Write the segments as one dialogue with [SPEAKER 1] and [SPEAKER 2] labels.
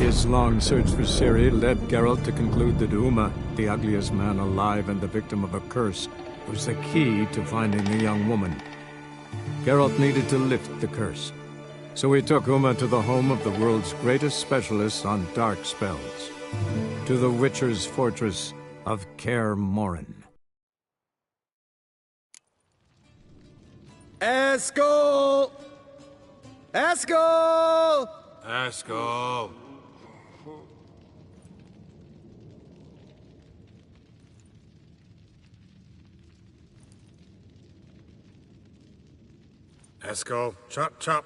[SPEAKER 1] His long search for Ciri led Geralt to conclude that Uma, the ugliest man alive and the victim of a curse, was the key to finding the young woman. Geralt needed to lift the curse, so he took Uma to the home of the world's greatest specialist on dark spells, to the Witcher's fortress of Kaer Morhen.
[SPEAKER 2] Askel! Askel!
[SPEAKER 3] Askel! Askel, chop, chop.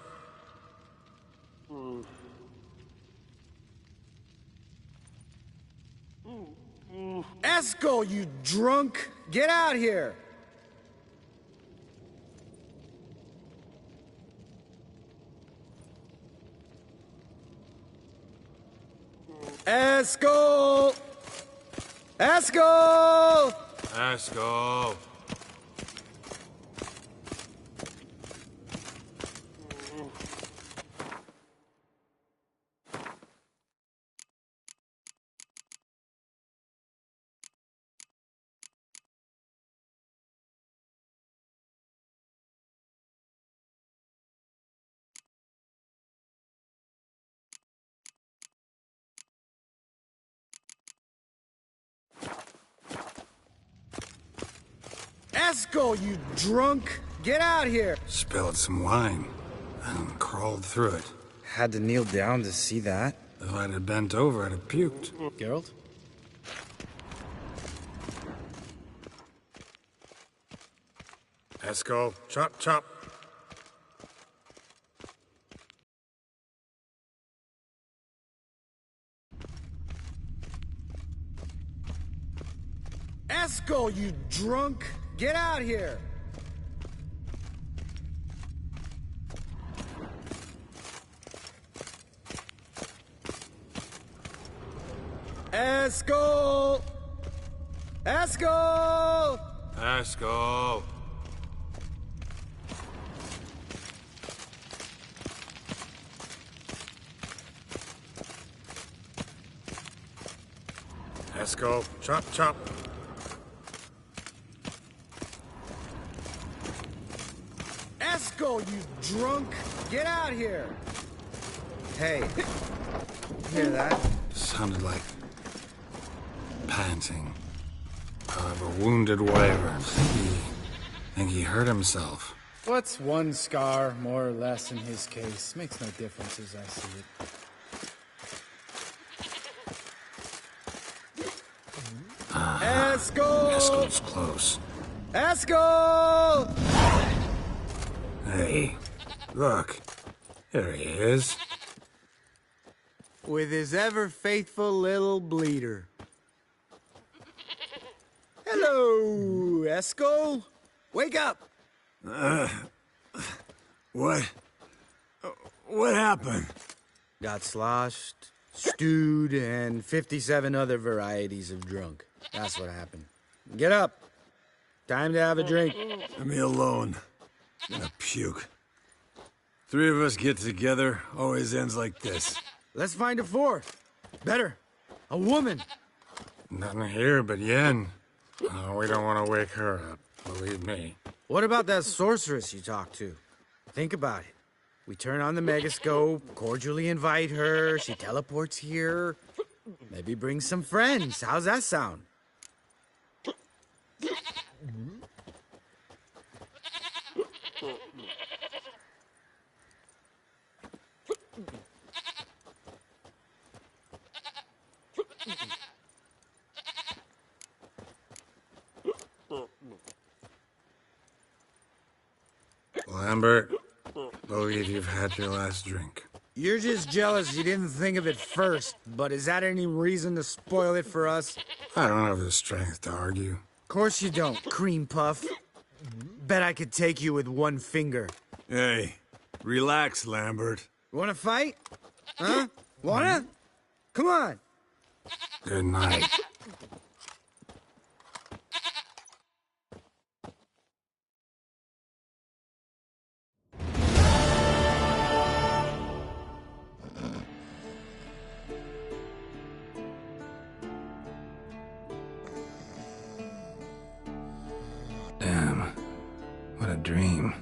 [SPEAKER 2] Askel, you drunk! Get out here! Askel! Askel!
[SPEAKER 3] Askel!
[SPEAKER 2] Askel, you drunk! Get out here!
[SPEAKER 3] Spilled some wine and crawled through it.
[SPEAKER 2] Had to kneel down to see that.
[SPEAKER 3] If I'd have bent over, I'd have puked.
[SPEAKER 2] Geralt?
[SPEAKER 3] Askel, chop, chop.
[SPEAKER 2] Askel, you drunk! Get out here! Askel! Askel!
[SPEAKER 3] Askel! Askel, chop, chop.
[SPEAKER 2] Askel, you drunk! Get out here! Hey, hear that?
[SPEAKER 3] Sounded like panting of a wounded wyvern. Think he hurt himself.
[SPEAKER 4] What's one scar, more or less, in his case? Makes no difference as I see it.
[SPEAKER 2] Askel!
[SPEAKER 3] Askel's close.
[SPEAKER 2] Askel!
[SPEAKER 3] Hey, look. There he is.
[SPEAKER 2] With his ever-faithful little bleeder. Hello, Askel. Wake up!
[SPEAKER 1] What happened?
[SPEAKER 2] Got sloshed, stewed, and 57 other varieties of drunk. That's what happened. Get up. Time to have a drink.
[SPEAKER 1] Leave me alone. I'm gonna puke. Three of us get together, always ends like this.
[SPEAKER 2] Let's find a fourth. Better. A woman.
[SPEAKER 3] Nothing here but Yen. Oh, we don't want to wake her up, believe me.
[SPEAKER 2] What about that sorceress you talked to? Think about it. We turn on the megascope, cordially invite her, she teleports here. Maybe bring some friends. How's that sound?
[SPEAKER 3] Lambert, believe you've had your last drink.
[SPEAKER 2] You're just jealous you didn't think of it first, but is that any reason to spoil it for us?
[SPEAKER 3] I don't have the strength to argue.
[SPEAKER 2] Of course you don't, cream puff. Bet I could take you with one finger.
[SPEAKER 1] Hey, relax, Lambert.
[SPEAKER 2] Wanna fight? Huh? Wanna? Come on.
[SPEAKER 3] Good night. dream.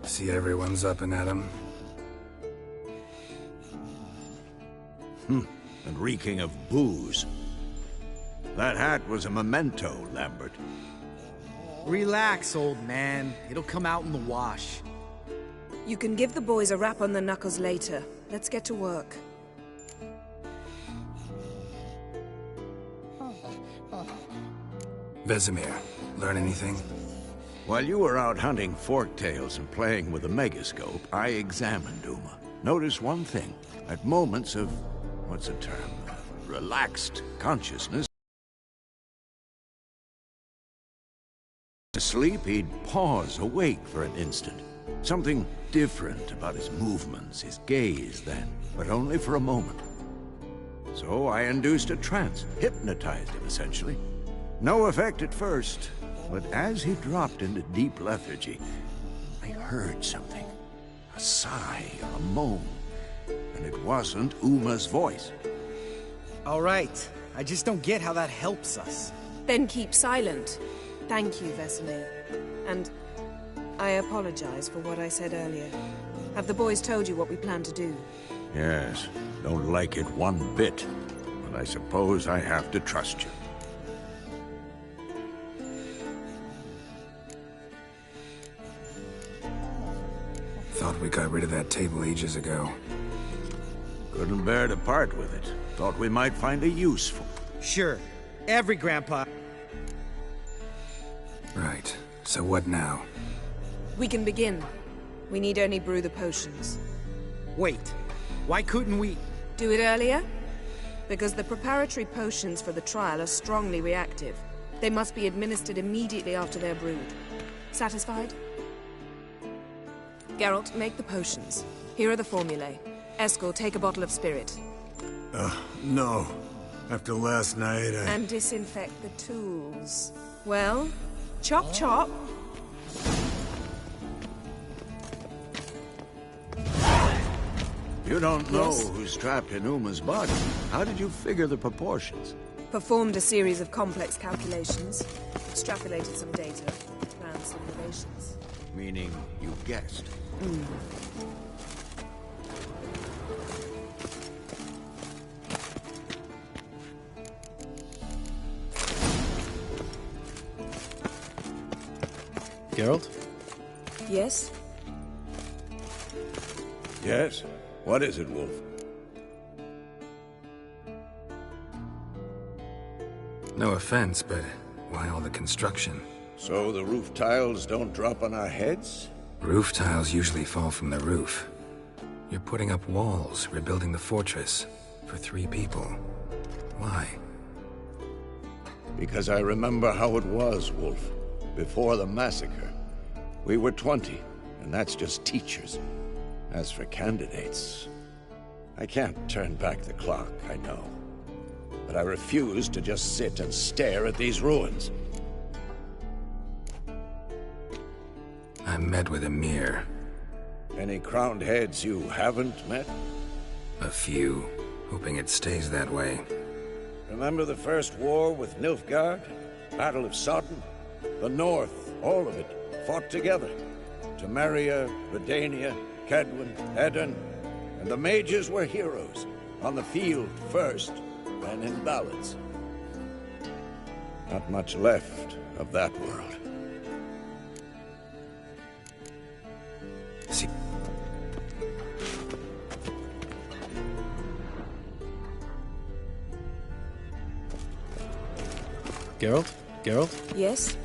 [SPEAKER 3] See everyone's up and at 'em.
[SPEAKER 5] And reeking of booze. That hat was a memento, Lambert.
[SPEAKER 2] Relax, old man. It'll come out in the wash.
[SPEAKER 6] You can give the boys a rap on the knuckles later. Let's get to work.
[SPEAKER 3] Vesemir, learn anything?
[SPEAKER 5] While you were out hunting forktails and playing with the megascope, I examined Uma. Notice one thing. At moments of, what's the term? Relaxed consciousness. Asleep, he'd pause, awake for an instant. Something different about his movements, his gaze then, but only for a moment. So I induced a trance, hypnotized him essentially. No effect at first, but as he dropped into deep lethargy, I heard something. A sigh, a moan. And it wasn't Uma's voice.
[SPEAKER 2] All right. I just don't get how that helps us.
[SPEAKER 6] Then keep silent. Thank you, Vesemir. And I apologize for what I said earlier. Have the boys told you what we plan to do?
[SPEAKER 5] Yes, don't like it one bit. But I suppose I have to trust you.
[SPEAKER 3] Thought we got rid of that table ages ago.
[SPEAKER 5] Couldn't bear to part with it. Thought we might find a use for it.
[SPEAKER 2] Sure. Every grandpa...
[SPEAKER 3] Right. So what now?
[SPEAKER 6] We can begin. We need only brew the potions.
[SPEAKER 2] Wait. Why couldn't we...
[SPEAKER 6] Do it earlier? Because the preparatory potions for the trial are strongly reactive. They must be administered immediately after they're brewed. Satisfied? Geralt, make the potions. Here are the formulae. Eskel, take a bottle of spirit.
[SPEAKER 7] No. After last night,
[SPEAKER 6] And disinfect the tools. Well, chop chop.
[SPEAKER 5] You don't know
[SPEAKER 6] Yes?
[SPEAKER 5] who's trapped in Uma's body. How did you figure the proportions?
[SPEAKER 6] Performed a series of complex calculations. Extrapolated some data. Ran simulations.
[SPEAKER 5] Meaning you guessed.
[SPEAKER 4] Geralt?
[SPEAKER 6] Yes?
[SPEAKER 5] Yes? What is it, Wolf?
[SPEAKER 3] No offense, but why all the construction?
[SPEAKER 5] So the roof tiles don't drop on our heads?
[SPEAKER 3] Roof tiles usually fall from the roof. You're putting up walls, rebuilding the fortress. For 3 people. Why?
[SPEAKER 5] Because I remember how it was, Wolf. Before the massacre. We were 20, and that's just teachers. As for candidates, I can't turn back the clock, I know. But I refuse to just sit and stare at these ruins.
[SPEAKER 3] I met with Emir.
[SPEAKER 5] Any crowned heads you haven't met?
[SPEAKER 3] A few. Hoping it stays that way.
[SPEAKER 5] Remember the first war with Nilfgaard? Battle of Sodden? The North, all of it, fought together. Temeria, Redania, Kedwin, Edirn, and the mages were heroes. On the field first, then in ballads. Not much left of that world.
[SPEAKER 3] See.
[SPEAKER 4] Geralt? Geralt?
[SPEAKER 6] Yes?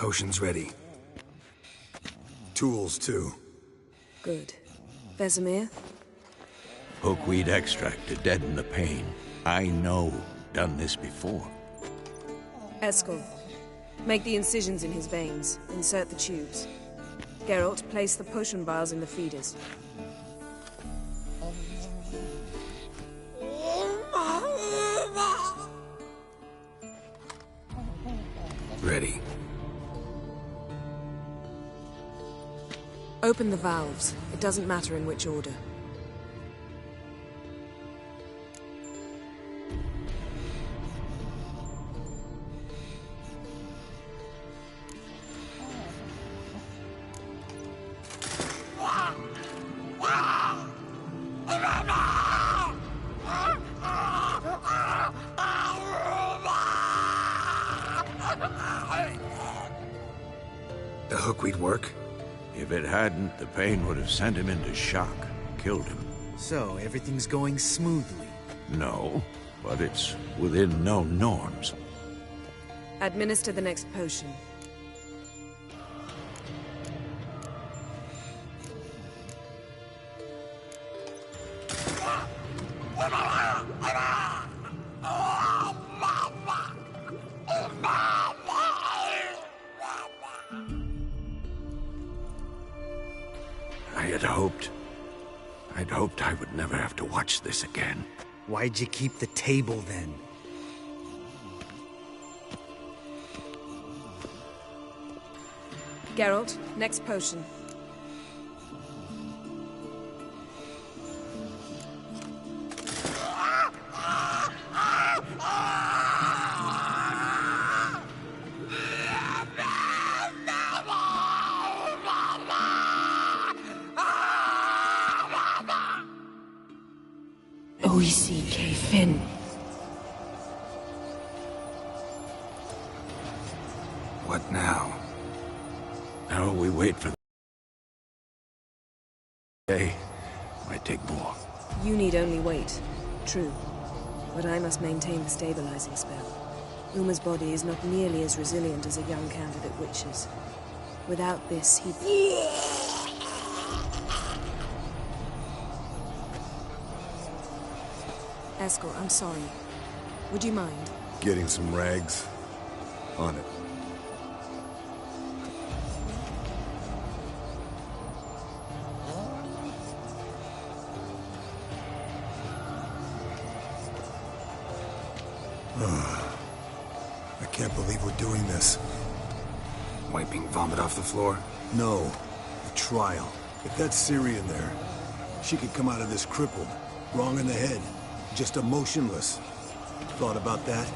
[SPEAKER 3] Potion's ready.
[SPEAKER 7] Tools, too.
[SPEAKER 6] Good. Vesemir?
[SPEAKER 5] Hookweed extract to deaden the pain. I know. Done this before.
[SPEAKER 6] Eskel. Make the incisions in his veins. Insert the tubes. Geralt, place the potion vials in the feeders.
[SPEAKER 3] Ready.
[SPEAKER 6] Open the valves. It doesn't matter in which order.
[SPEAKER 3] The hookweed work?
[SPEAKER 5] If it hadn't, the pain would have sent him into shock, killed him.
[SPEAKER 2] So, everything's going smoothly.
[SPEAKER 5] No, but it's within known norms.
[SPEAKER 6] Administer the next potion.
[SPEAKER 5] I'd hoped I would never have to watch this again.
[SPEAKER 2] Why'd you keep the table, then?
[SPEAKER 6] Geralt, next potion. O-E-C-K, Finn.
[SPEAKER 3] What now?
[SPEAKER 5] Now we wait for the day. Might take more.
[SPEAKER 6] You need only wait. True. But I must maintain the stabilizing spell. Uma's body is not nearly as resilient as a young candidate witch's. Without this, he... Eskel, I'm sorry. Would you mind?
[SPEAKER 7] Getting some rags? On it. I can't believe we're doing this.
[SPEAKER 3] Wiping vomit off the floor?
[SPEAKER 7] No. The trial. If that's Syrian there, she could come out of this crippled, wrong in the head, just emotionless. Thought about that?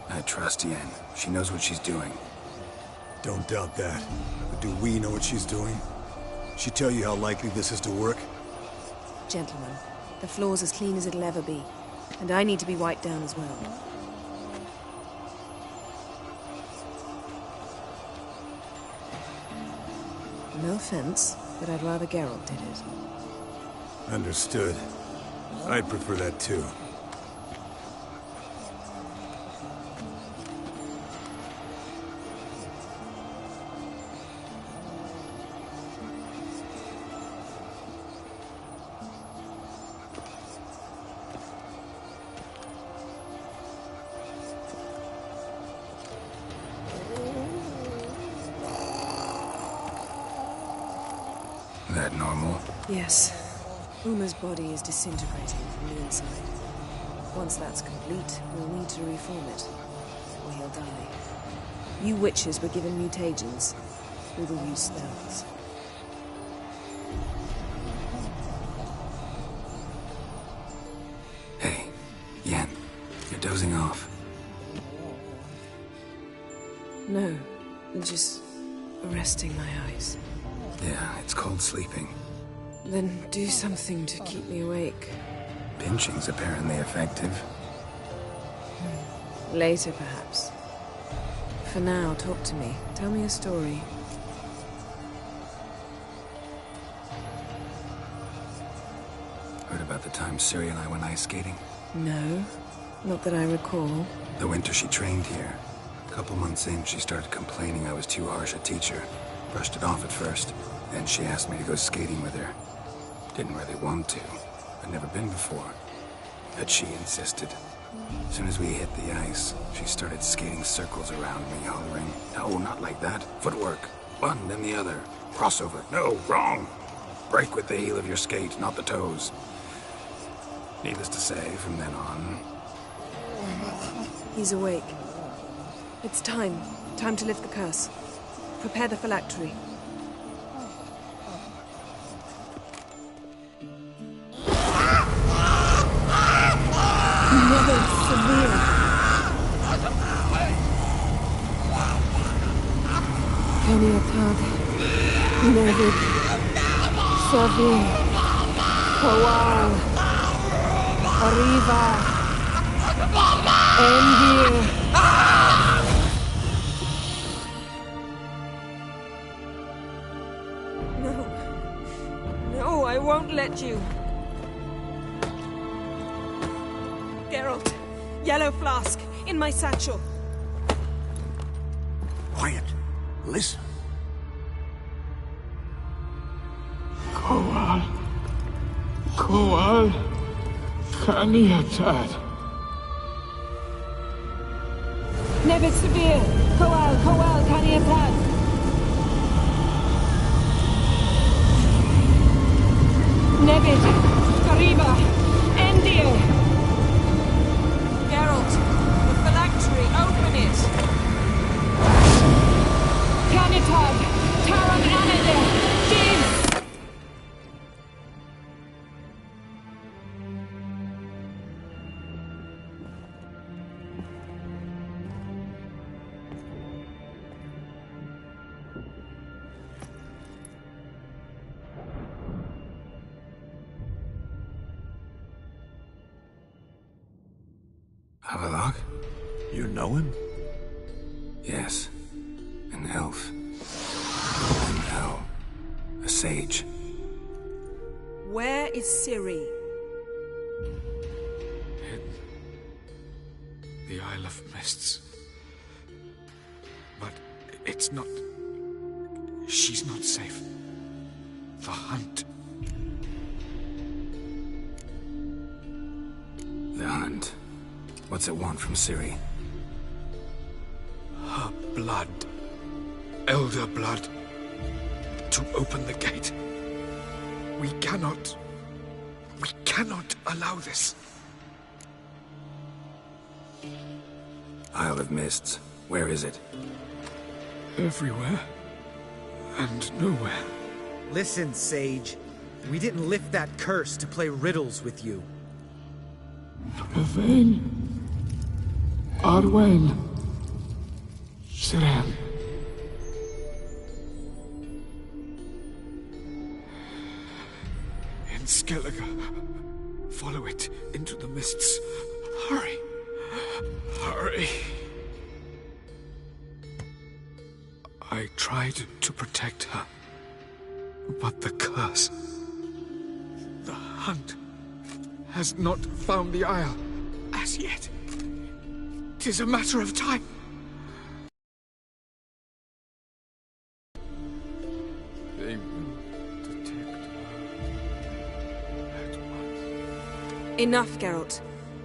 [SPEAKER 3] I trust Yen. She knows what she's doing.
[SPEAKER 7] Don't doubt that. But do we know what she's doing? She tell you how likely this is to work?
[SPEAKER 6] Gentlemen, the floor's as clean as it'll ever be. And I need to be wiped down as well. No offense, but I'd rather Geralt did it.
[SPEAKER 7] Understood. I'd prefer that too.
[SPEAKER 3] That normal?
[SPEAKER 6] Yes. Uma's body is disintegrating from the inside. Once that's complete, we'll need to reform it, or he'll die. You witches were given mutagens. We will use spells.
[SPEAKER 3] Hey, Yen, you're dozing off.
[SPEAKER 6] No, just resting my eyes.
[SPEAKER 3] Yeah, it's called sleeping.
[SPEAKER 6] Then do something to keep me awake.
[SPEAKER 3] Pinching's apparently effective.
[SPEAKER 6] Later, perhaps. For now, talk to me. Tell me a story.
[SPEAKER 3] the time Ciri and I went ice skating?
[SPEAKER 6] No, not that I recall.
[SPEAKER 3] The winter she trained here. A couple months in, she started complaining I was too harsh a teacher. Brushed it off at first. Then she asked me to go skating with her. Didn't really want to. I'd never been before. But she insisted. As soon as we hit the ice, she started skating circles around me, hollering, "No, not like that. Footwork. One, then the other. Crossover. No, wrong. Break with the heel of your skate, not the toes." Needless to say, from then on...
[SPEAKER 6] He's awake. It's time. Time to lift the curse. Prepare the phylactery. Never severe. Kaniatad. Never severe. Kowal. Arriva. Endir. No, I won't let you. Geralt, yellow flask, in my satchel.
[SPEAKER 5] Quiet. Listen.
[SPEAKER 8] Kowal. Kaniatad.
[SPEAKER 6] Nebit severe. Kowal, Kaniatad. Nebit, Kariba, Endir. Geralt, the phylactery, open it. Canitag, Taran Anade, Jim.
[SPEAKER 3] Havelock?
[SPEAKER 5] You know him?
[SPEAKER 3] Yes. An elf. An owl. A sage.
[SPEAKER 6] Where is Ciri?
[SPEAKER 8] In the Isle of Mists. But it's not... She's not safe. The hunt.
[SPEAKER 3] The hunt. What's it want from Ciri?
[SPEAKER 8] Her blood. Elder blood. To open the gate. We cannot allow this.
[SPEAKER 3] Isle of Mists. Where is it?
[SPEAKER 8] Everywhere. And nowhere.
[SPEAKER 2] Listen, Sage. We didn't lift that curse to play riddles with you.
[SPEAKER 8] Yvain. Arwen. Siren. In Skellige. Follow it into the mists. Hurry. Hurry. I tried to protect her. But the curse... The hunt... has not found the Isle as yet. 'Tis a matter of time. They will detect her at once.
[SPEAKER 6] Enough, Geralt.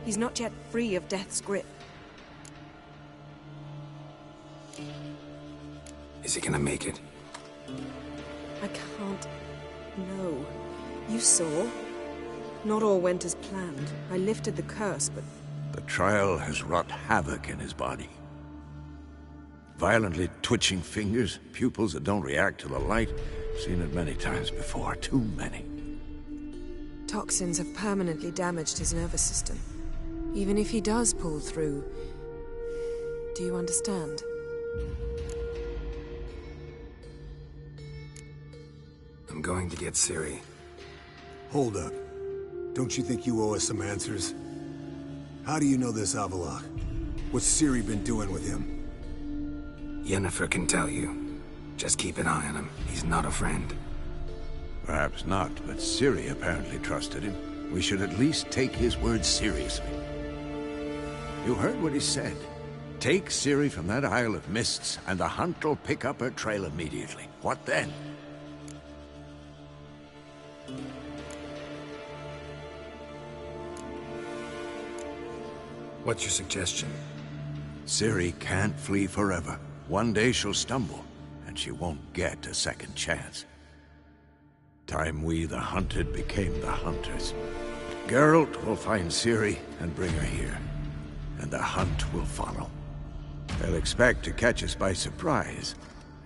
[SPEAKER 6] He's not yet free of death's grip.
[SPEAKER 3] Is he gonna make it?
[SPEAKER 6] I can't... No. You saw? Not all went as planned. I lifted the curse, but...
[SPEAKER 5] The trial has wrought havoc in his body. Violently twitching fingers, pupils that don't react to the light. Seen it many times before, too many.
[SPEAKER 6] Toxins have permanently damaged his nervous system. Even if he does pull through... Do you understand?
[SPEAKER 3] I'm going to get Ciri.
[SPEAKER 7] Hold up. Don't you think you owe us some answers? How do you know this Havelock? What's Ciri been doing with him?
[SPEAKER 3] Yennefer can tell you. Just keep an eye on him. He's not a friend.
[SPEAKER 5] Perhaps not, but Ciri apparently trusted him. We should at least take his words seriously. You heard what he said. Take Ciri from that Isle of Mists, and the Hunt will pick up her trail immediately. What then?
[SPEAKER 3] What's your suggestion?
[SPEAKER 5] Ciri can't flee forever. One day she'll stumble, and she won't get a second chance. Time we, the hunted, became the hunters. Geralt will find Ciri and bring her here, and the Hunt will follow. They'll expect to catch us by surprise,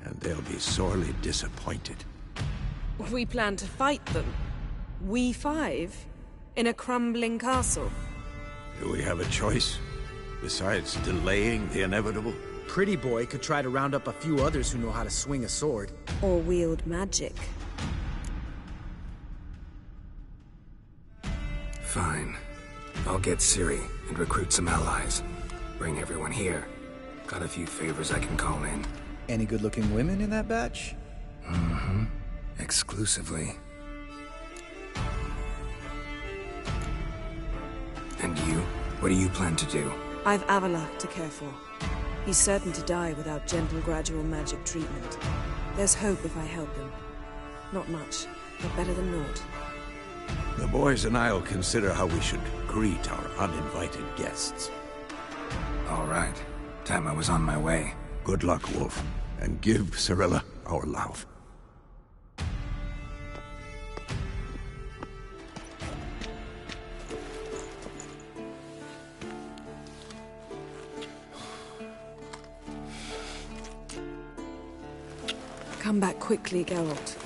[SPEAKER 5] and they'll be sorely disappointed.
[SPEAKER 6] We plan to fight them. We five? In a crumbling castle?
[SPEAKER 5] Do we have a choice, besides delaying the inevitable?
[SPEAKER 2] Pretty boy could try to round up a few others who know how to swing a sword.
[SPEAKER 6] Or wield magic.
[SPEAKER 3] Fine. I'll get Ciri and recruit some allies. Bring everyone here. Got a few favors I can call in.
[SPEAKER 2] Any good-looking women in that batch?
[SPEAKER 3] Mm-hmm. Exclusively. And you? What do you plan to do?
[SPEAKER 6] I've Avalok to care for. He's certain to die without gentle, gradual magic treatment. There's hope if I help him. Not much, but better than naught.
[SPEAKER 5] The boys and I'll consider how we should greet our uninvited guests.
[SPEAKER 3] All right. Time I was on my way.
[SPEAKER 5] Good luck, Wolf, and give Cirilla our love.
[SPEAKER 6] Come back quickly, Geralt.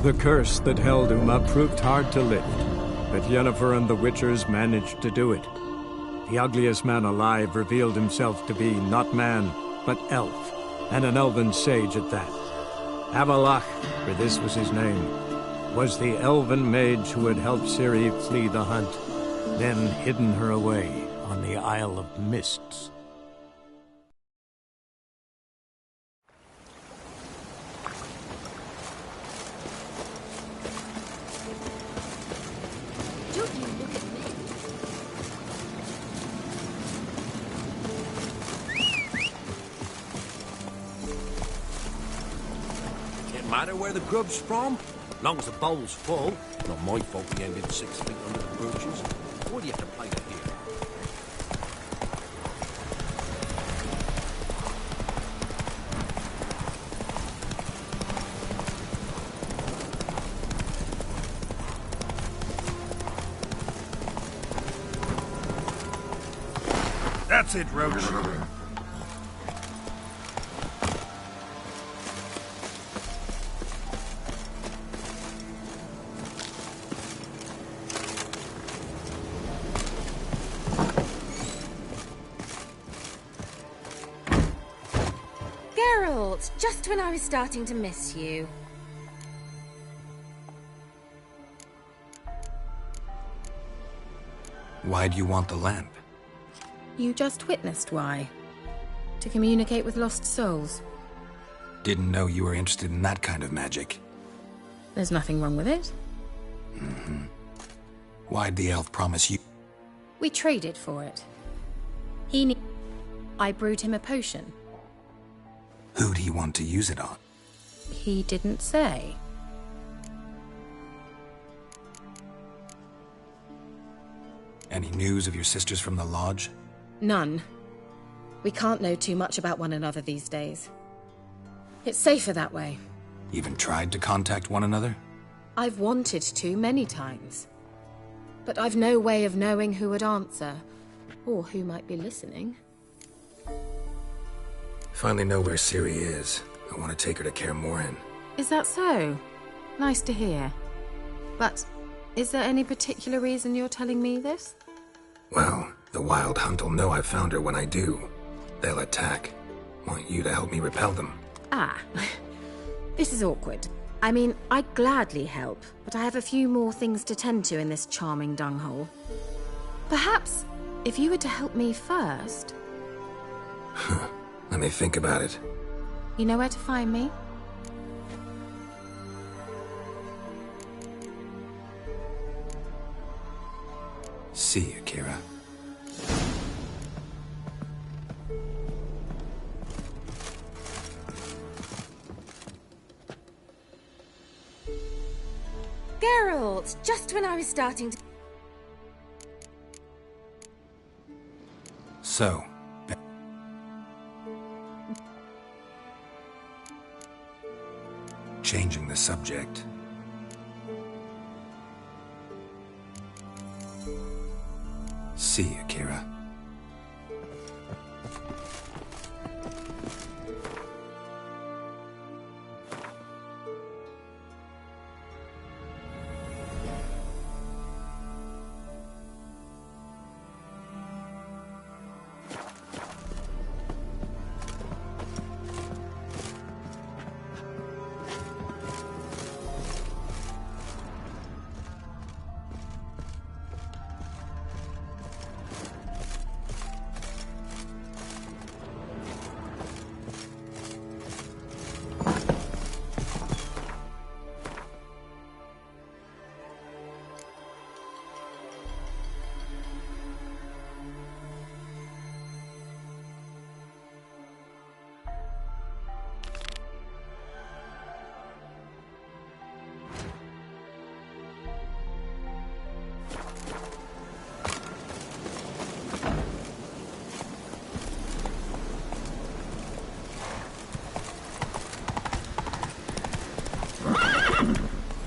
[SPEAKER 1] The curse that held Uma proved hard to lift, but Yennefer and the Witchers managed to do it. The ugliest man alive revealed himself to be not man, but elf, and an elven sage at that. Avalach, for this was his name, was the elven mage who had helped Ciri flee the hunt, then hidden her away on the Isle of Mists.
[SPEAKER 5] Matter where the grub's from? Long as the bowl's full. Not my fault we ended 6 feet under the birches. Why do you have to play the hero?
[SPEAKER 3] That's it, Roach.
[SPEAKER 9] Just when I was starting to miss you.
[SPEAKER 3] Why do you want the lamp?
[SPEAKER 10] You just witnessed why. To communicate with lost souls.
[SPEAKER 3] Didn't know you were interested in that kind of magic.
[SPEAKER 10] There's nothing wrong with it.
[SPEAKER 3] Mm-hmm. Why'd the elf promise you?
[SPEAKER 10] We traded for it. I brewed him a potion.
[SPEAKER 3] Who'd he want to use it on?
[SPEAKER 10] He didn't say.
[SPEAKER 3] Any news of your sisters from the lodge?
[SPEAKER 10] None. We can't know too much about one another these days. It's safer that way.
[SPEAKER 3] Even tried to contact one another?
[SPEAKER 10] I've wanted to many times. But I've no way of knowing who would answer, or who might be listening.
[SPEAKER 3] Finally know where Ciri is. I want to take her to Kaer Morhen.
[SPEAKER 10] Is that so? Nice to hear. But is there any particular reason you're telling me this?
[SPEAKER 3] Well, the Wild Hunt will know I've found her when I do. They'll attack. Want you to help me repel them.
[SPEAKER 10] Ah, this is awkward. I mean, I'd gladly help, but I have a few more things to tend to in this charming dunghole. Perhaps, if you were to help me first...
[SPEAKER 3] Let me think about it.
[SPEAKER 10] You know where to find me?
[SPEAKER 3] See you, Kira.
[SPEAKER 9] Geralt, just when I was starting to...
[SPEAKER 3] So... changing the subject. See you, Kira.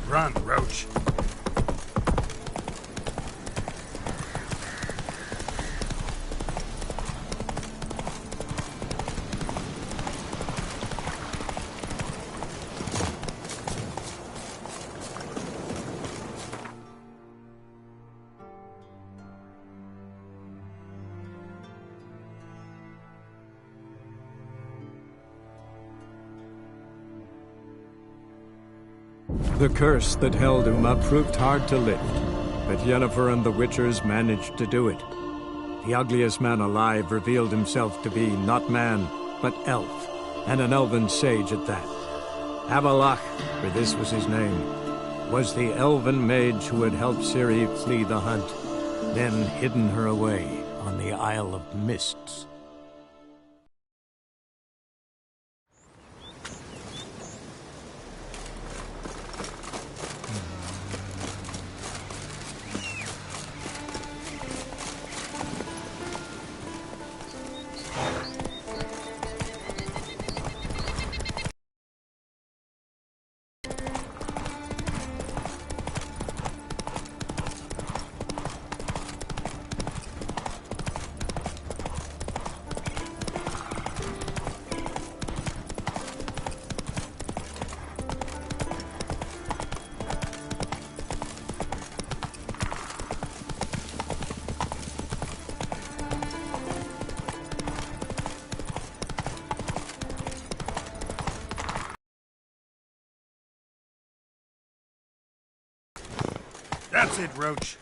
[SPEAKER 3] Run, Roach.
[SPEAKER 1] The curse that held Uma proved hard to lift, but Yennefer and the Witchers managed to do it. The ugliest man alive revealed himself to be not man, but elf, and an elven sage at that. Avalach, for this was his name, was the elven mage who had helped Ciri flee the hunt, then hidden her away on the Isle of Mists.
[SPEAKER 11] That's it, Roach.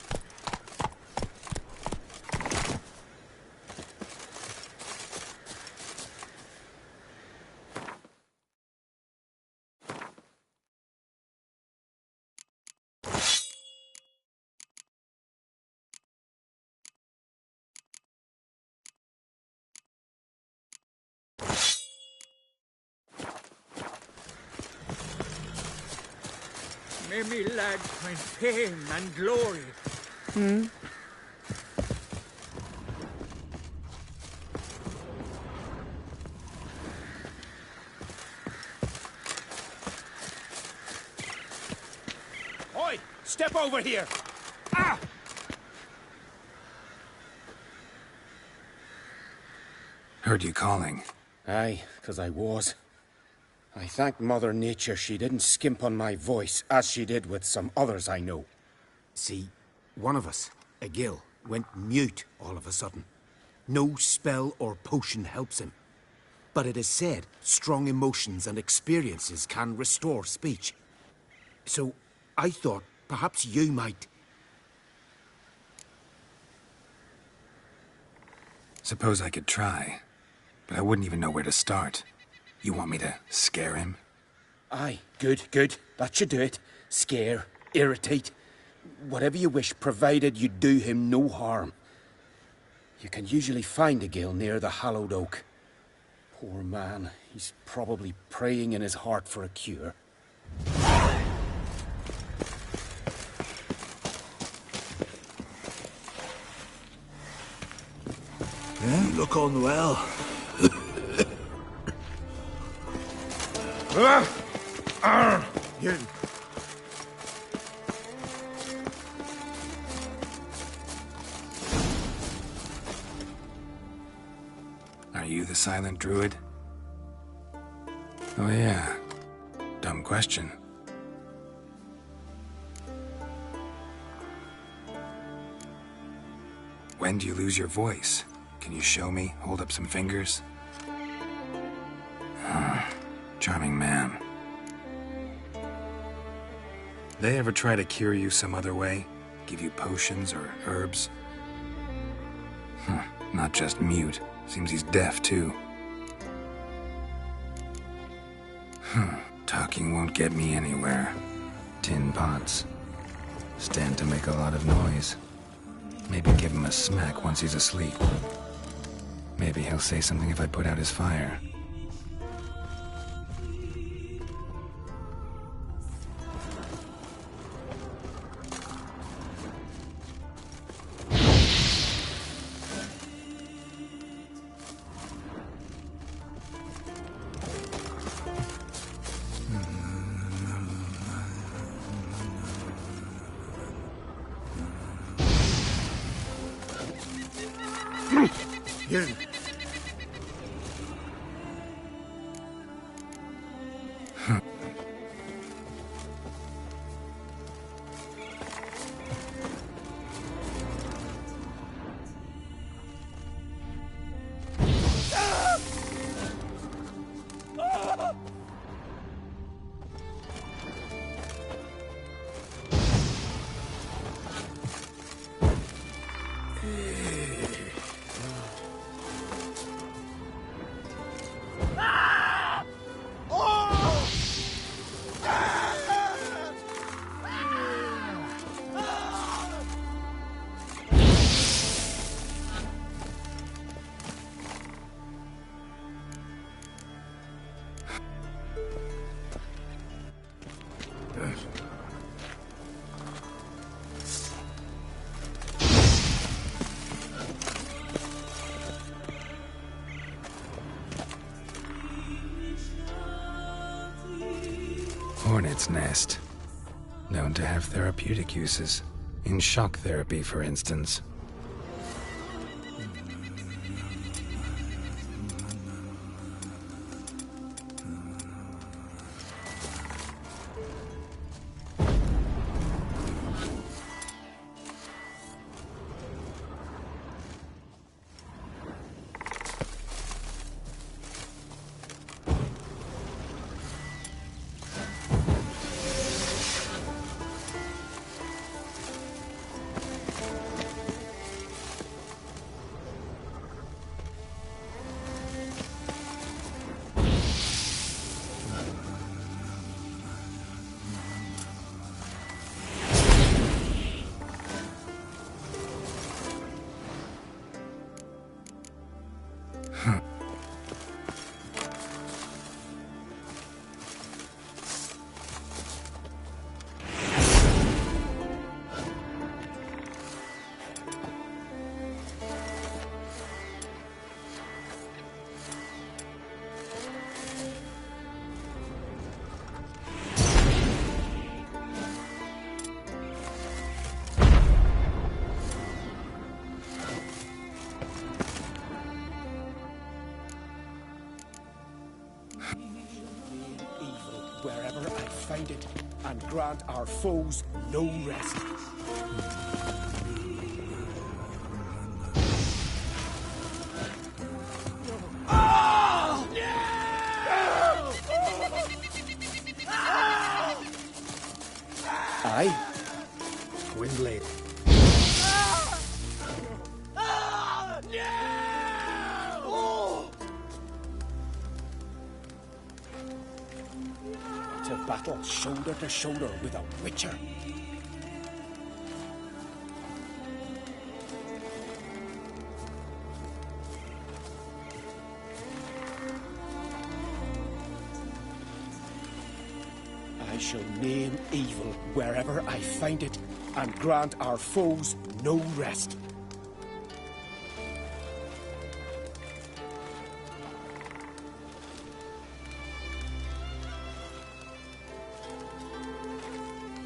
[SPEAKER 12] May me lads find fame and glory.
[SPEAKER 11] Oi! Step over here! Ah!
[SPEAKER 3] Heard you calling.
[SPEAKER 11] Aye, 'cause I was. I thank Mother Nature she didn't skimp on my voice, as she did with some others I know.
[SPEAKER 7] See, one of us, a gill, went mute all of a sudden. No spell or potion helps him. But it is said strong emotions and experiences can restore speech. So I thought perhaps you might...
[SPEAKER 3] Suppose I could try, but I wouldn't even know where to start. You want me to scare him?
[SPEAKER 11] Aye, good, good. That should do it. Scare, irritate, whatever you wish, provided you do him no harm. You can usually find a gill near the hallowed oak. Poor man, he's probably praying in his heart for a cure.
[SPEAKER 7] You look unwell.
[SPEAKER 11] You.
[SPEAKER 3] Are you the silent druid? Oh yeah. Dumb question. When do you lose your voice? Can you show me? Hold up some fingers? Charming man. They ever try to cure you some other way? Give you potions or herbs? Not just mute. Seems he's deaf, too. Talking won't get me anywhere. Tin pots. Stand to make a lot of noise. Maybe give him a smack once he's asleep. Maybe he'll say something if I put out his fire.
[SPEAKER 11] You.
[SPEAKER 3] Hornet's nest. Known to have therapeutic uses. In shock therapy, for instance.
[SPEAKER 11] Wherever I find it, and grant our foes no rest. Aye?
[SPEAKER 2] Windblade.
[SPEAKER 11] To battle shoulder to shoulder with a witcher. I shall name evil wherever I find it, and grant our foes no rest.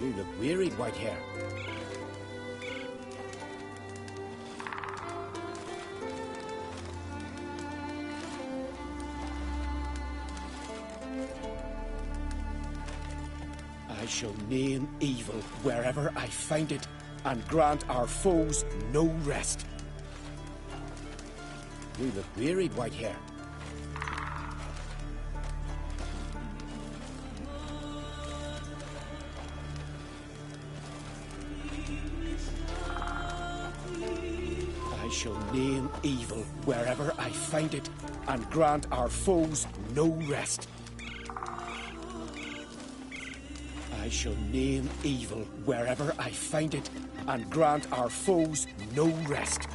[SPEAKER 11] You look wearied, Whitehair. I shall name evil wherever I find it, and grant our foes no rest. You look wearied, Whitehair. I shall name evil wherever I find it, and grant our foes no rest. I shall name evil wherever I find it, and grant our foes no rest.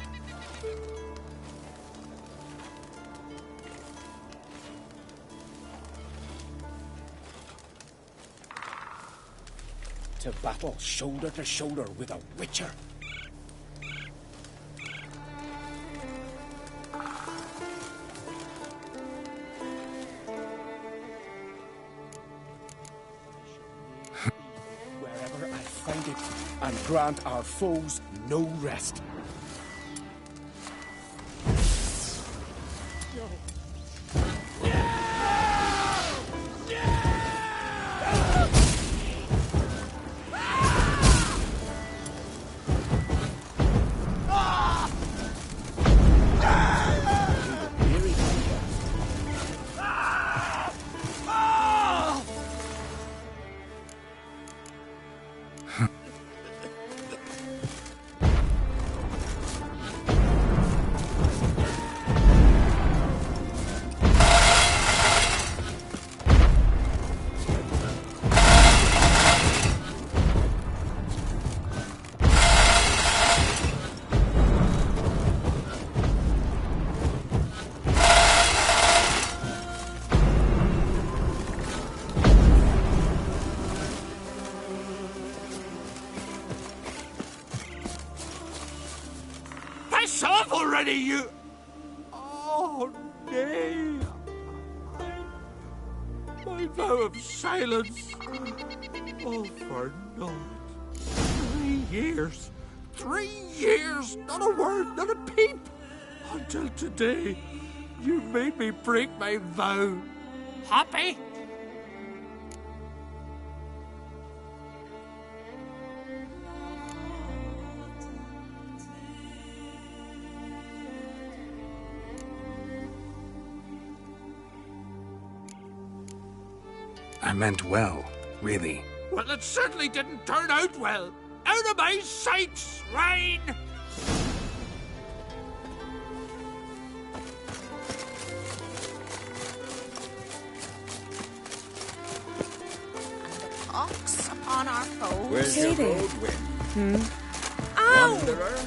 [SPEAKER 11] To battle shoulder to shoulder with a witcher. And grant our foes no rest.
[SPEAKER 12] Piss off already, you... Oh, nay. My my vow of silence. All for naught. 3 years. 3 years! Not a word, not a peep! Until today, you made me break my vow. Happy?
[SPEAKER 3] I meant well, really.
[SPEAKER 12] Well, it certainly didn't turn out well. Out of my sight, swine!
[SPEAKER 9] Ox upon our foes.
[SPEAKER 11] Where's your road wind?
[SPEAKER 9] Ow!
[SPEAKER 11] Wanderer?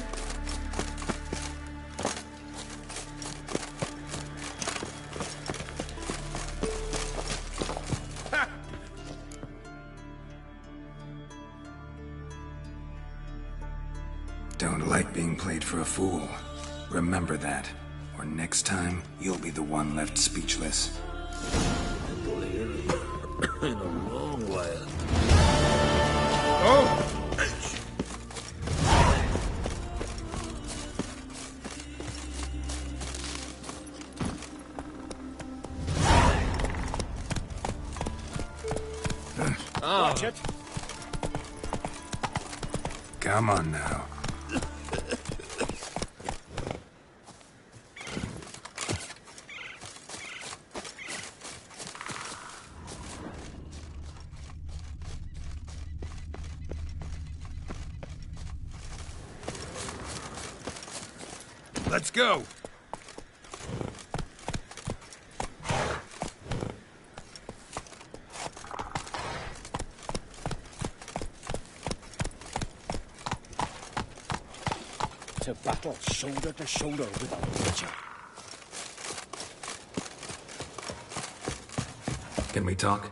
[SPEAKER 3] Don't like being played for a fool. Remember that, or next time, you'll be the one left speechless.
[SPEAKER 12] In a long while.
[SPEAKER 11] Oh! Watch it.
[SPEAKER 3] Come on now.
[SPEAKER 5] Let's go.
[SPEAKER 11] To battle shoulder to shoulder with a witcher.
[SPEAKER 3] Can we talk?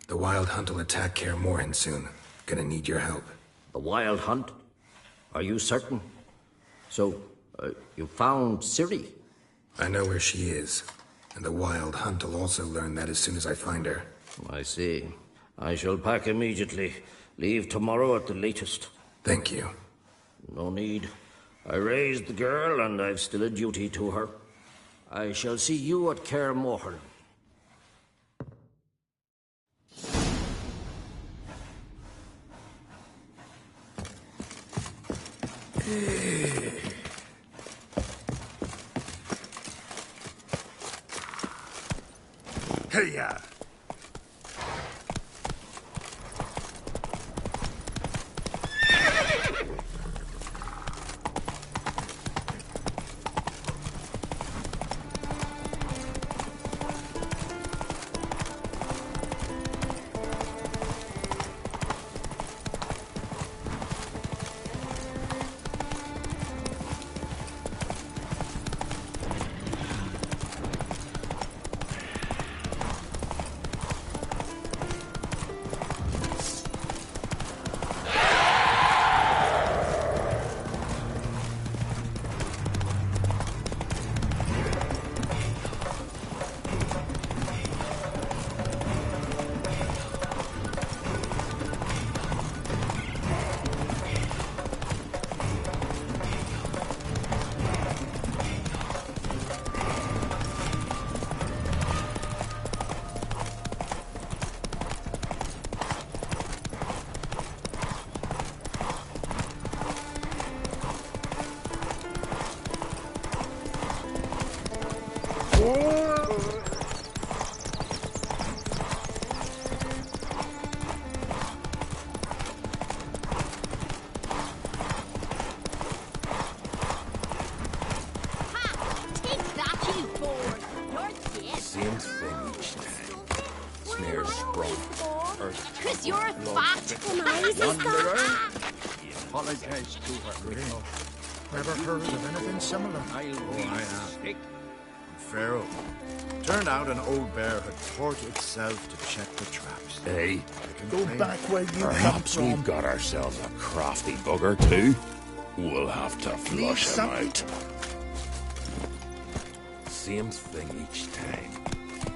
[SPEAKER 3] The Wild Hunt will attack Kaer Morhen soon. Gonna need your help.
[SPEAKER 13] The Wild Hunt? Are you certain? So, you found Ciri?
[SPEAKER 3] I know where she is. And the Wild Hunt will also learn that as soon as I find her.
[SPEAKER 13] I see. I shall pack immediately. Leave tomorrow at the latest.
[SPEAKER 3] Thank you.
[SPEAKER 13] No need. I raised the girl, and I've still a duty to her. I shall see you at Kaer Morhen.
[SPEAKER 5] Hey-ya!
[SPEAKER 9] Cause you're fat.
[SPEAKER 11] Wanderer?
[SPEAKER 12] Apologize to her.
[SPEAKER 14] Never heard of anything similar.
[SPEAKER 12] I have.
[SPEAKER 14] Pharaoh. Turned out an old bear had taught itself to check the traps.
[SPEAKER 15] Hey,
[SPEAKER 14] Go back where you come
[SPEAKER 15] perhaps
[SPEAKER 14] from.
[SPEAKER 15] we've got ourselves a crafty bugger too. We'll have to flush him out. same thing each time.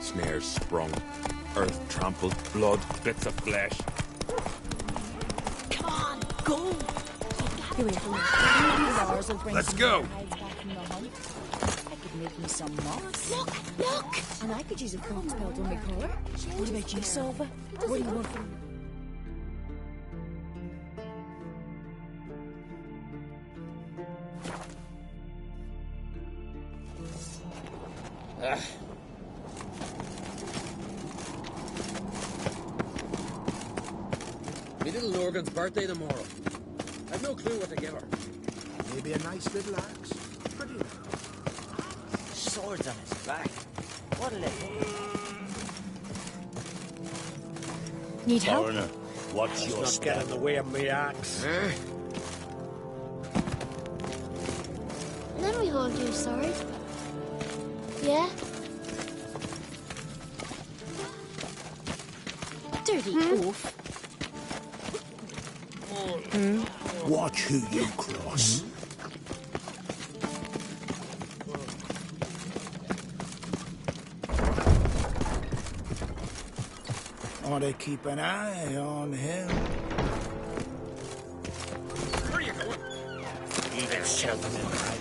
[SPEAKER 15] Snares sprung, earth trampled, blood, bits of flesh.
[SPEAKER 9] Come on, go!
[SPEAKER 15] Let's go!
[SPEAKER 9] I could make me some moss. Look! And I could use a fox pelt on my collar. What about you, Salva? What do you want from me?
[SPEAKER 16] Me little Lorgan's birthday tomorrow. I've no clue what to give her.
[SPEAKER 7] Maybe a nice little axe. Pretty enough.
[SPEAKER 17] Swords on his back. What'll it be?
[SPEAKER 9] Need help?
[SPEAKER 17] Foreigner, watch your step.
[SPEAKER 12] Get in the way of me axe.
[SPEAKER 18] Let me hold you, sorry. Yeah?
[SPEAKER 9] Dirty oaf.
[SPEAKER 17] Watch who you cross.
[SPEAKER 7] Ought to keep an eye on him.
[SPEAKER 16] Where are you going?
[SPEAKER 17] You can shove them in right.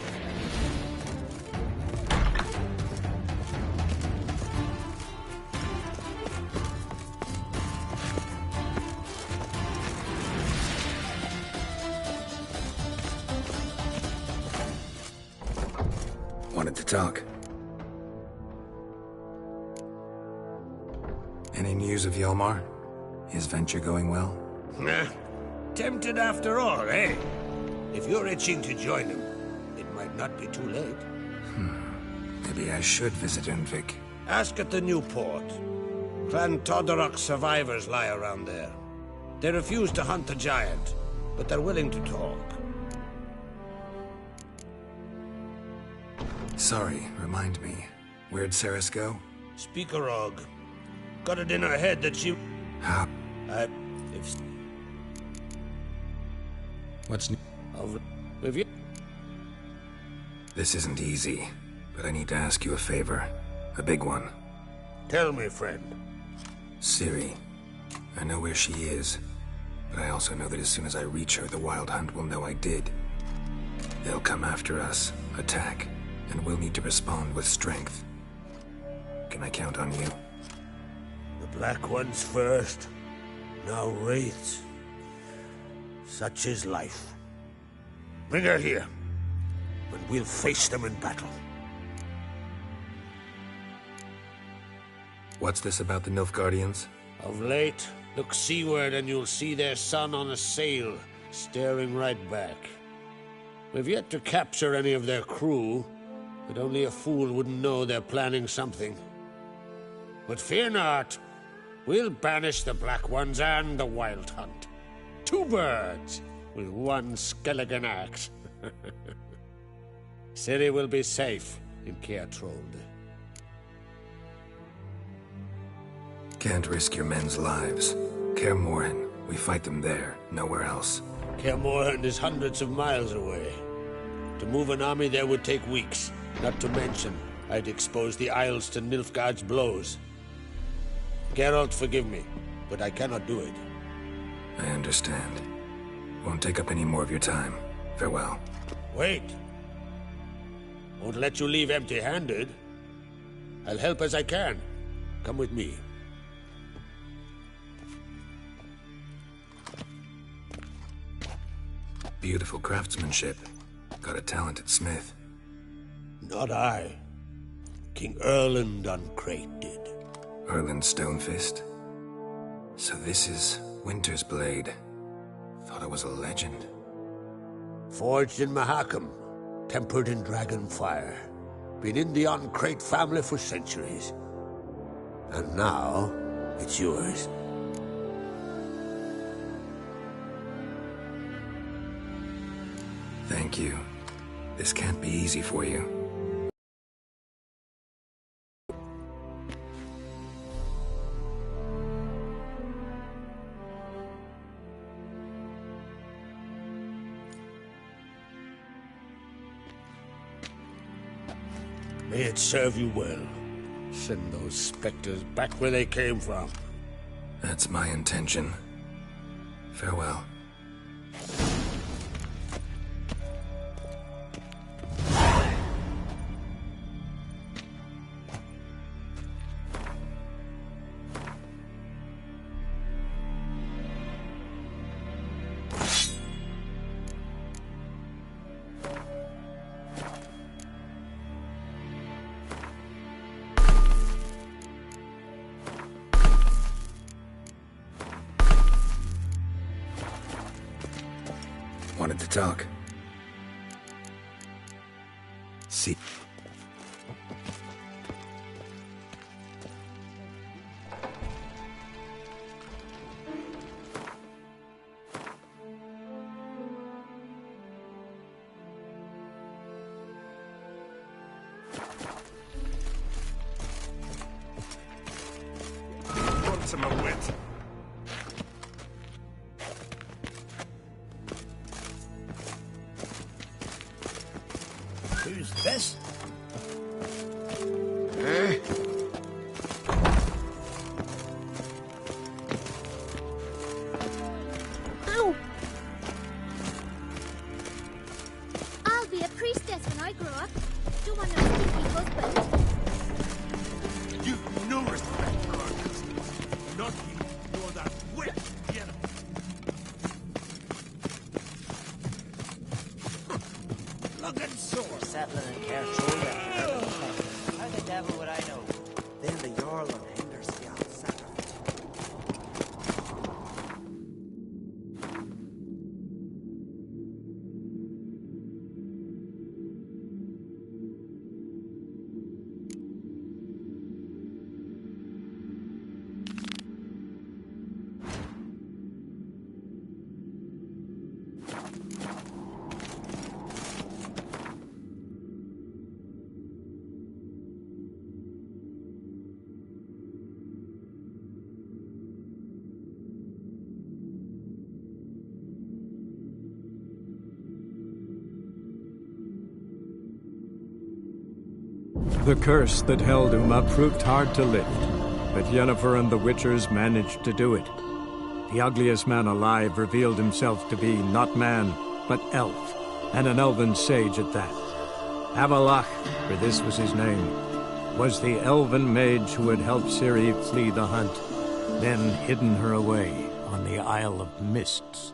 [SPEAKER 3] Wanted to talk. Any news of Yelmar? His venture going well?
[SPEAKER 17] Nah. Tempted after all, eh? If you're itching to join him, it might not be too late.
[SPEAKER 3] Maybe I should visit Unvik.
[SPEAKER 17] Ask at the new port. Clan Todorok survivors lie around there. They refuse to hunt the giant, but they're willing to talk.
[SPEAKER 3] Sorry, remind me. Where'd Ceres go?
[SPEAKER 17] Speakerog. Got it in her head that she...
[SPEAKER 3] How?
[SPEAKER 17] If...
[SPEAKER 3] What's new?
[SPEAKER 17] If you...
[SPEAKER 3] This isn't easy, but I need to ask you a favor. A big one.
[SPEAKER 17] Tell me, friend.
[SPEAKER 3] Ciri. I know where she is, but I also know that as soon as I reach her, the Wild Hund will know I did. They'll come after us, attack, and we'll need to respond with strength. Can I count on you?
[SPEAKER 17] The Black Ones first, now Wraiths. Such is life. Bring her here, and we'll face them in battle.
[SPEAKER 3] What's this about the Nilfgaardians?
[SPEAKER 17] Of late, look seaward and you'll see their sun on a sail, staring right back. We've yet to capture any of their crew, but only a fool wouldn't know they're planning something. But fear not, we'll banish the Black Ones and the Wild Hunt. 2 birds with 1 skeleton axe. Ciri will be safe in Caer Trolde.
[SPEAKER 3] Can't risk your men's lives. Caer Morhen, we fight them there, nowhere else.
[SPEAKER 17] Caer Morhen is hundreds of miles away. To move an army there would take weeks, not to mention I'd expose the Isles to Nilfgaard's blows. Geralt, forgive me, but I cannot do it.
[SPEAKER 3] I understand. Won't take up any more of your time. Farewell.
[SPEAKER 17] Wait. Won't let you leave empty-handed. I'll help as I can. Come with me.
[SPEAKER 3] Beautiful craftsmanship. Got a talented smith.
[SPEAKER 17] Not I. King Erland Uncrate did.
[SPEAKER 3] Erland Stonefist? So this is Winter's Blade. Thought it was a legend.
[SPEAKER 17] Forged in Mahakam, tempered in dragon fire. Been in the Uncrate family for centuries. And now, it's yours.
[SPEAKER 3] Thank you. This can't be easy for you.
[SPEAKER 17] May it serve you well. Send those specters back where they came from.
[SPEAKER 3] That's my intention. Farewell. Wanted to talk. See.
[SPEAKER 15] What's my wit?
[SPEAKER 13] Who's this?
[SPEAKER 18] Ow! I'll be a priestess when I grow up. Don't want no stinky husband.
[SPEAKER 15] You've no respect for our customs. Not you, nor that wit. Get him.
[SPEAKER 13] Looking sore. Settling in care shoulder. How the devil would I know? Then the Jarl on Hindersfjall sacrifice.
[SPEAKER 1] The curse that held Uma proved hard to lift, but Yennefer and the Witchers managed to do it. The ugliest man alive revealed himself to be not man, but elf, and an elven sage at that. Avalach, for this was his name, was the elven mage who had helped Ciri flee the hunt, then hidden her away on the Isle of Mists.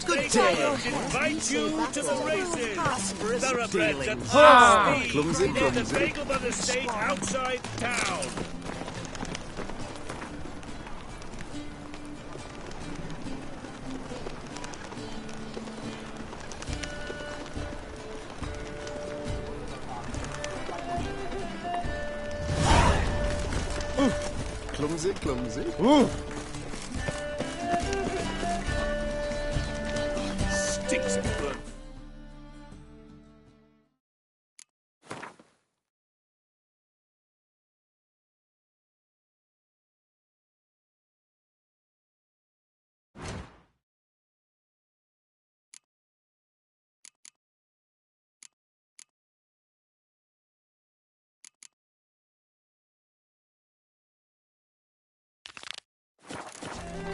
[SPEAKER 9] Good day. Invite you to the races. Thoroughbreds at
[SPEAKER 3] clumsy,
[SPEAKER 9] clumsy.
[SPEAKER 3] clumsy.
[SPEAKER 9] The bagel by the state outside town.
[SPEAKER 3] Clumsy, clumsy.
[SPEAKER 9] Stinks of blood.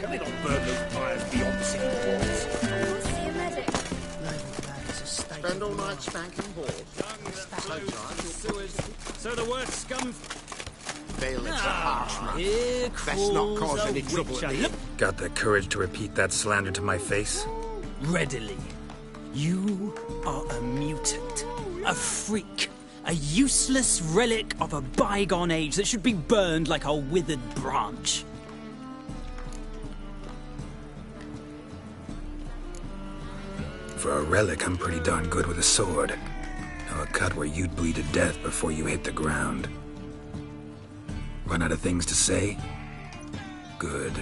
[SPEAKER 9] Can they not burn those fires beyond the city walls?
[SPEAKER 18] See a medic.
[SPEAKER 14] Spend all night spanking balls.
[SPEAKER 16] So the word scum...
[SPEAKER 7] Bailiff's a harsh man. Best not cause any trouble at the...
[SPEAKER 3] Got the courage to repeat that slander to my face?
[SPEAKER 19] Readily. You are a mutant. A freak. A useless relic of a bygone age that should be burned like a withered branch.
[SPEAKER 3] For a relic, I'm pretty darn good with a sword. Now a cut where you'd bleed to death before you hit the ground. Run out of things to say? Good.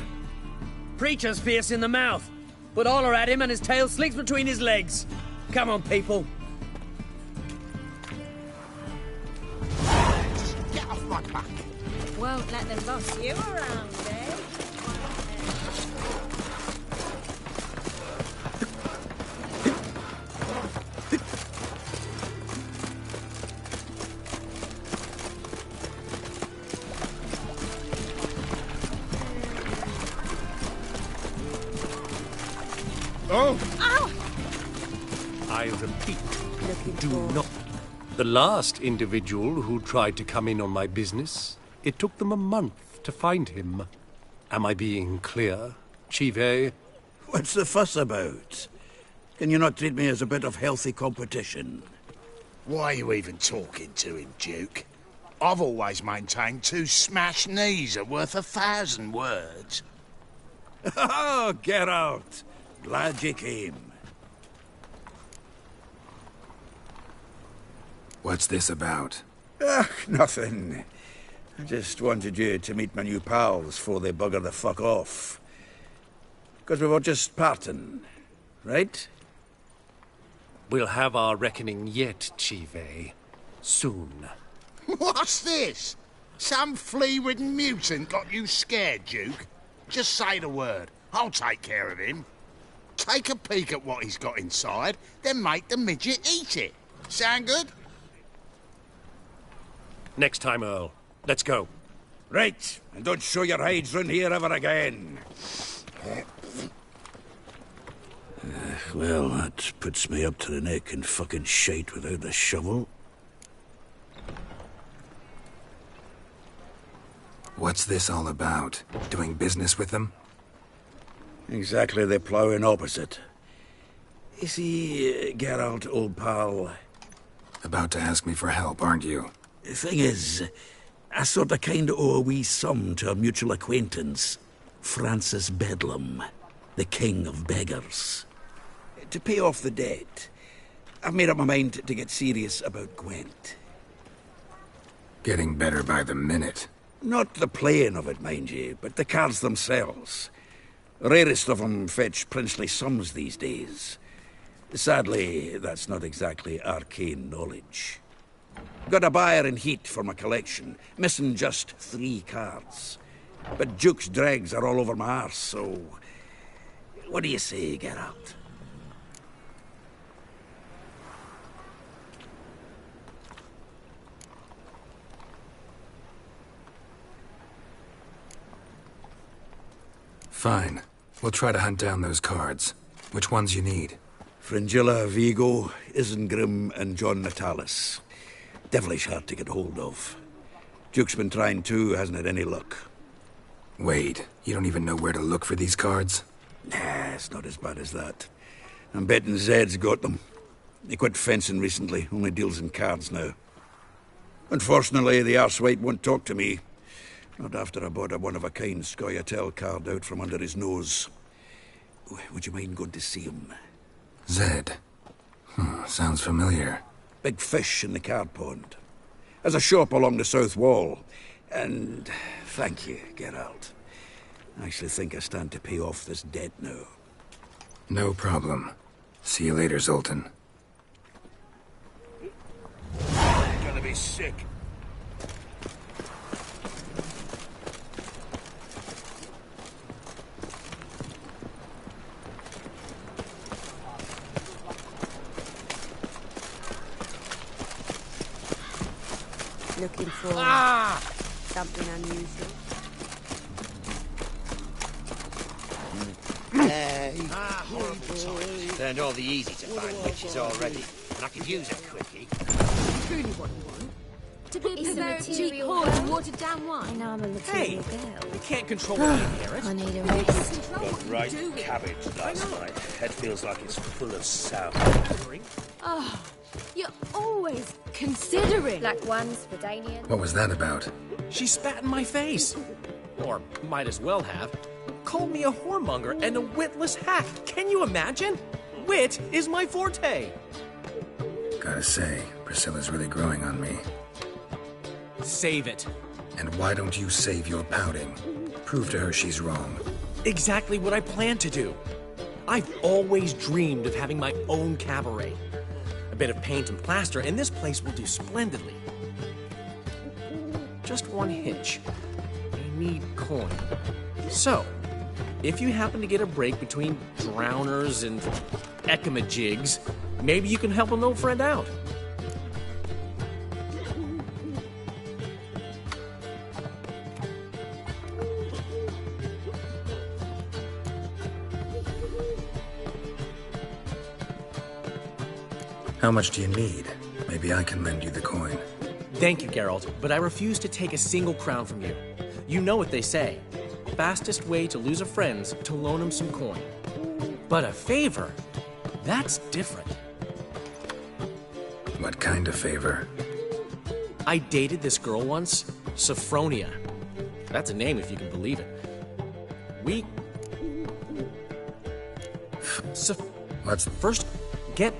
[SPEAKER 16] Preacher's fierce in the mouth, but holler at him and his tail slinks between his legs. Come on, people.
[SPEAKER 12] quack back.
[SPEAKER 9] Won't let them boss you around, eh?
[SPEAKER 12] Oh!
[SPEAKER 9] Ow!
[SPEAKER 20] I repeat, do not. The last individual who tried to come in on my business, it took them a month to find him. Am I being clear, Chive?
[SPEAKER 21] What's the fuss about? Can you not treat me as a bit of healthy competition?
[SPEAKER 12] Why are you even talking to him, Duke? I've always maintained 2 smashed knees are worth 1,000 words.
[SPEAKER 21] Oh, get out! Glad you came.
[SPEAKER 3] What's this about?
[SPEAKER 21] Nothing. I just wanted you to meet my new pals before they bugger the fuck off. Because we were just parting, right?
[SPEAKER 20] We'll have our reckoning yet, Chive. Soon.
[SPEAKER 12] What's this? Some flea-ridden mutant got you scared, Duke? Just say the word. I'll take care of him. Take a peek at what he's got inside, then make the midget eat it. Sound good?
[SPEAKER 20] Next time, Earl. Let's go.
[SPEAKER 21] Right, and don't show your hides round here ever again. Well, that puts me up to the neck in fucking shite without a shovel.
[SPEAKER 3] What's this all about? Doing business with them?
[SPEAKER 21] Exactly the ploughing opposite. You see, Geralt, old pal...
[SPEAKER 3] About to ask me for help, aren't you?
[SPEAKER 21] The thing is, I sort of kinda owe a wee sum to a mutual acquaintance, Francis Bedlam, the king of beggars. To pay off the debt, I've made up my mind to get serious about Gwent.
[SPEAKER 3] Getting better by the minute.
[SPEAKER 21] Not the playing of it, mind you, but the cards themselves. The rarest of them fetch princely sums these days. Sadly, that's not exactly arcane knowledge. Got a buyer in heat for my collection, missing just 3 cards. But Duke's dregs are all over my arse, so... What do you say, Geralt?
[SPEAKER 3] Fine. We'll try to hunt down those cards. Which ones you need?
[SPEAKER 21] Fringilla, Vigo, Isengrim, and John Natalis. Devilish hard to get hold of. Duke's been trying too, hasn't had any luck.
[SPEAKER 3] Wait, you don't even know where to look for these cards?
[SPEAKER 21] Nah, it's not as bad as that. I'm betting Zed's got them. He quit fencing recently, only deals in cards now. Unfortunately, the arsewite won't talk to me. Not after I bought a one-of-a-kind Scoia'tael card out from under his nose. Would you mind going to see him?
[SPEAKER 3] Zed. Sounds familiar.
[SPEAKER 21] Big fish in the card pond. Has a shop along the south wall. And thank you, Geralt. I actually think I stand to pay off this debt now.
[SPEAKER 3] No problem. See you later, Zoltan.
[SPEAKER 12] You're gonna be sick.
[SPEAKER 6] Looking for something unusual.
[SPEAKER 13] Turned all the easy to find witches already, and I could use a quickie.
[SPEAKER 9] Truly what you want.
[SPEAKER 18] To be
[SPEAKER 9] Isn't
[SPEAKER 18] prepared
[SPEAKER 9] it
[SPEAKER 18] to
[SPEAKER 9] cheap
[SPEAKER 18] real
[SPEAKER 9] whore
[SPEAKER 18] well.
[SPEAKER 9] and watered down wine?
[SPEAKER 6] I know I'm a
[SPEAKER 15] Hey,
[SPEAKER 6] material girl.
[SPEAKER 15] you can't control what you inherit.
[SPEAKER 6] I need a rest.
[SPEAKER 15] Got right cabbage last night. Head feels like it's full of sour.
[SPEAKER 9] Oh, you're always considering.
[SPEAKER 18] Black ones for Danian.
[SPEAKER 3] What was that about?
[SPEAKER 15] She spat in my face. Or might as well have. Called me a whoremonger and a witless hack. Can you imagine? Wit is my forte.
[SPEAKER 3] Gotta say, Priscilla's really growing on me.
[SPEAKER 15] Save it.
[SPEAKER 3] And why don't you save your pouting? Prove to her she's wrong.
[SPEAKER 15] Exactly what I plan to do. I've always dreamed of having my own cabaret. A bit of paint and plaster, and this place will do splendidly. just one hitch. I need coin. So, if you happen to get a break between drowners and ekamajigs, maybe you can help an old friend out.
[SPEAKER 3] How much do you need? Maybe I can lend you the coin.
[SPEAKER 15] Thank you, Geralt, but I refuse to take a single crown from you. You know what they say. Fastest way to lose a friend's to loan him some coin. But a favor? That's different.
[SPEAKER 3] What kind of favor?
[SPEAKER 15] I dated this girl once, Sophronia. That's a name if you can believe it. We...
[SPEAKER 3] What's...
[SPEAKER 15] First, get...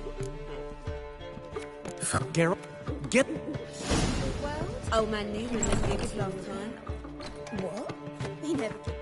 [SPEAKER 15] Geralt, get...
[SPEAKER 6] Old man knew we lived here a long time.
[SPEAKER 9] What? He never took